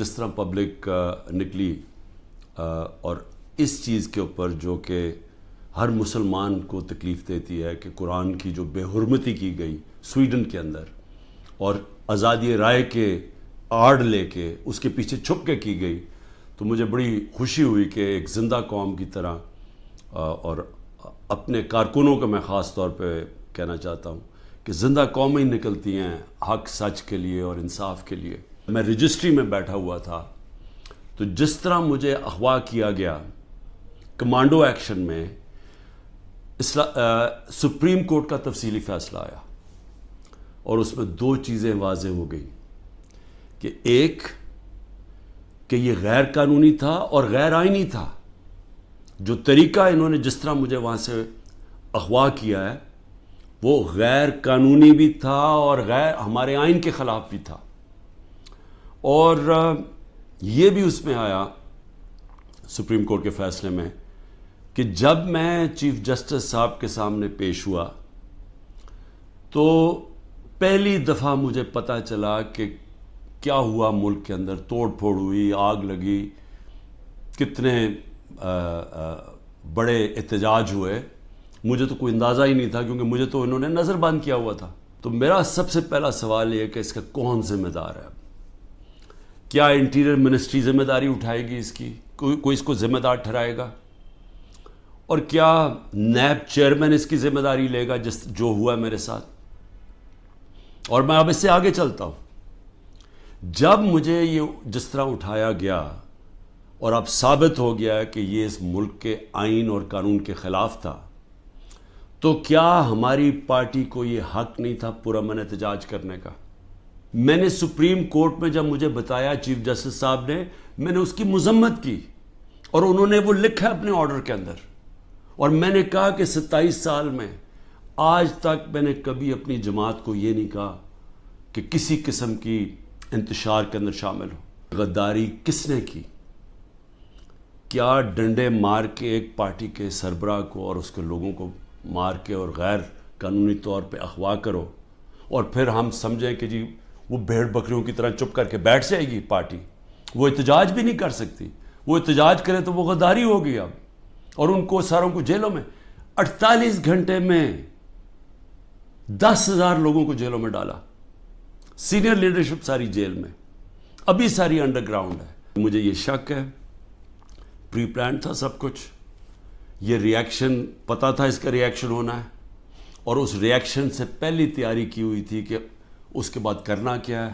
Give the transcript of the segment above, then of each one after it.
جس طرح پبلک نکلی اور اس چیز کے اوپر جو کہ ہر مسلمان کو تکلیف دیتی ہے کہ قرآن کی جو بے حرمتی کی گئی سویڈن کے اندر اور آزادی رائے کے آڑ لے کے اس کے پیچھے چھپ کے کی گئی، تو مجھے بڑی خوشی ہوئی کہ ایک زندہ قوم کی طرح اور اپنے کارکنوں کو میں خاص طور پہ کہنا چاہتا ہوں کہ زندہ قومیں نکلتی ہیں حق سچ کے لیے اور انصاف کے لیے۔ میں رجسٹری میں بیٹھا ہوا تھا تو جس طرح مجھے اغوا کیا گیا کمانڈو ایکشن میں، سپریم کورٹ کا تفصیلی فیصلہ آیا اور اس میں دو چیزیں واضح ہو گئی کہ ایک کہ یہ غیر قانونی تھا اور غیر آئینی تھا، جو طریقہ انہوں نے جس طرح مجھے وہاں سے اغوا کیا ہے وہ غیر قانونی بھی تھا اور غیر ہمارے آئین کے خلاف بھی تھا، اور یہ بھی اس میں آیا سپریم کورٹ کے فیصلے میں کہ جب میں چیف جسٹس صاحب کے سامنے پیش ہوا تو پہلی دفعہ مجھے پتہ چلا کہ کیا ہوا، ملک کے اندر توڑ پھوڑ ہوئی، آگ لگی، کتنے بڑے احتجاج ہوئے۔ مجھے تو کوئی اندازہ ہی نہیں تھا کیونکہ مجھے تو انہوں نے نظر بند کیا ہوا تھا۔ تو میرا سب سے پہلا سوال یہ کہ اس کا کون ذمہ دار ہے؟ کیا انٹیریئر منسٹری ذمہ داری اٹھائے گی اس کی؟ کوئی اس کو ذمہ دار ٹھہرائے گا؟ اور کیا نیب چیئرمین اس کی ذمہ داری لے گا جو ہوا میرے ساتھ؟ اور میں اب اس سے آگے چلتا ہوں۔ جب مجھے یہ جس طرح اٹھایا گیا اور اب ثابت ہو گیا کہ یہ اس ملک کے آئین اور قانون کے خلاف تھا، تو کیا ہماری پارٹی کو یہ حق نہیں تھا پرامن احتجاج کرنے کا؟ میں نے سپریم کورٹ میں جب مجھے بتایا چیف جسٹس صاحب نے، میں نے اس کی مذمت کی اور انہوں نے وہ لکھا اپنے آرڈر کے اندر، اور میں نے کہا کہ 27 سال میں آج تک میں نے کبھی اپنی جماعت کو یہ نہیں کہا کہ کسی قسم کی انتشار کے اندر شامل ہو۔ غداری کس نے کی؟ کیا ڈنڈے مار کے ایک پارٹی کے سربراہ کو اور اس کے لوگوں کو مار کے اور غیر قانونی طور پہ اغوا کرو اور پھر ہم سمجھیں کہ جی وہ بھیڑ بکریوں کی طرح چپ کر کے بیٹھ جائے گی پارٹی؟ وہ احتجاج بھی نہیں کر سکتی، وہ احتجاج کرے تو وہ غداری ہوگی اب، اور ان کو ساروں کو جیلوں میں 48 گھنٹے میں 10,000 لوگوں کو جیلوں میں ڈالا، سینئر لیڈرشپ ساری جیل میں، ابھی ساری انڈر گراؤنڈ ہے۔ مجھے یہ شک ہے پری پلان تھا سب کچھ، یہ ریاکشن پتہ تھا اس کا ریاکشن ہونا ہے، اور اس ریاکشن سے پہلی تیاری کی ہوئی تھی کہ اس کے بعد کرنا کیا ہے،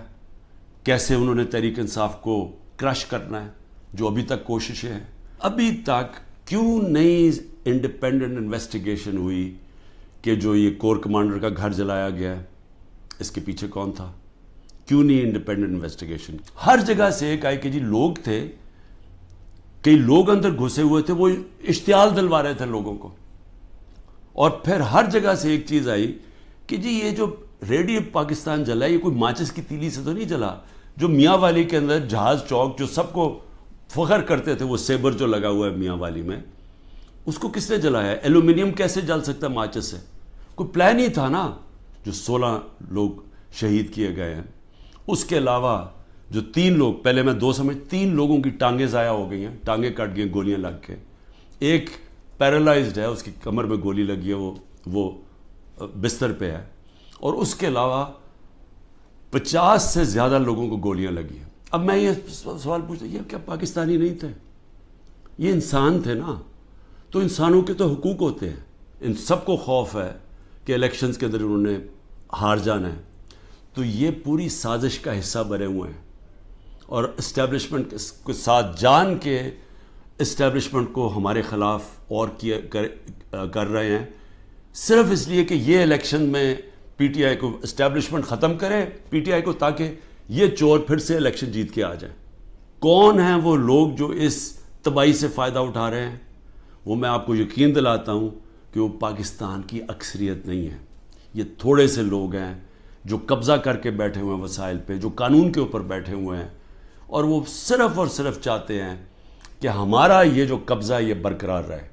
کیسے انہوں نے تحریک انصاف کو کرش کرنا ہے، جو ابھی تک کوششیں ہیں۔ ابھی تک کیوں نہیں انڈیپینڈنٹ انویسٹیگیشن ہوئی کہ جو یہ کور کمانڈر کا گھر جلایا گیا ہے اس کے پیچھے کون تھا؟ کیوں نہیں انڈیپینڈنٹ انویسٹیگیشن؟ ہر جگہ سے ایک آئی کہ جی لوگ تھے، کئی لوگ اندر گھسے ہوئے تھے، وہ اشتعال دلوا رہے تھے لوگوں کو، اور پھر ہر جگہ سے ایک چیز آئی کہ جی یہ جو ریڈیو پاکستان جلا ہے یہ کوئی ماچس کی تیلی سے تو نہیں جلا، جو میاں والی کے اندر جہاز چوک جو سب کو فخر کرتے تھے، وہ سیبر جو لگا ہوا ہے میاں والی میں، اس کو کس نے جلایا ہے؟ ایلومینیم کیسے جل سکتا ہے ماچس سے؟ کوئی پلان ہی تھا نا۔ جو 16 لوگ شہید کیے گئے ہیں، اس کے علاوہ جو 3 لوگ، پہلے میں 2 سمجھ، 3 لوگوں کی ٹانگیں ضائع ہو گئی ہیں، ٹانگیں کٹ گئی گولیاں لگ کے، ایک پیرالائزڈ ہے، اس کی کمر میں گولی لگی ہے، وہ بستر پہ ہے، اور اس کے علاوہ 50 سے زیادہ لوگوں کو گولیاں لگی ہیں۔ اب میں یہ سوال پوچھتا ہوں، یہ کیا پاکستانی نہیں تھے؟ یہ انسان تھے نا، تو انسانوں کے تو حقوق ہوتے ہیں۔ ان سب کو خوف ہے کہ الیکشنز کے اندر انہوں نے ہار جانا ہے، تو یہ پوری سازش کا حصہ بنے ہوئے ہیں، اور اسٹیبلشمنٹ کے ساتھ جان کے اسٹیبلشمنٹ کو ہمارے خلاف اور کر رہے ہیں، صرف اس لیے کہ یہ الیکشن میں پی ٹی آئی کو اسٹیبلشمنٹ ختم کرے پی ٹی آئی کو، تاکہ یہ چور پھر سے الیکشن جیت کے آ جائیں۔ کون ہیں وہ لوگ جو اس تباہی سے فائدہ اٹھا رہے ہیں؟ وہ میں آپ کو یقین دلاتا ہوں کہ وہ پاکستان کی اکثریت نہیں ہے، یہ تھوڑے سے لوگ ہیں جو قبضہ کر کے بیٹھے ہوئے ہیں وسائل پہ، جو قانون کے اوپر بیٹھے ہوئے ہیں، اور وہ صرف اور صرف چاہتے ہیں کہ ہمارا یہ جو قبضہ یہ برقرار رہے۔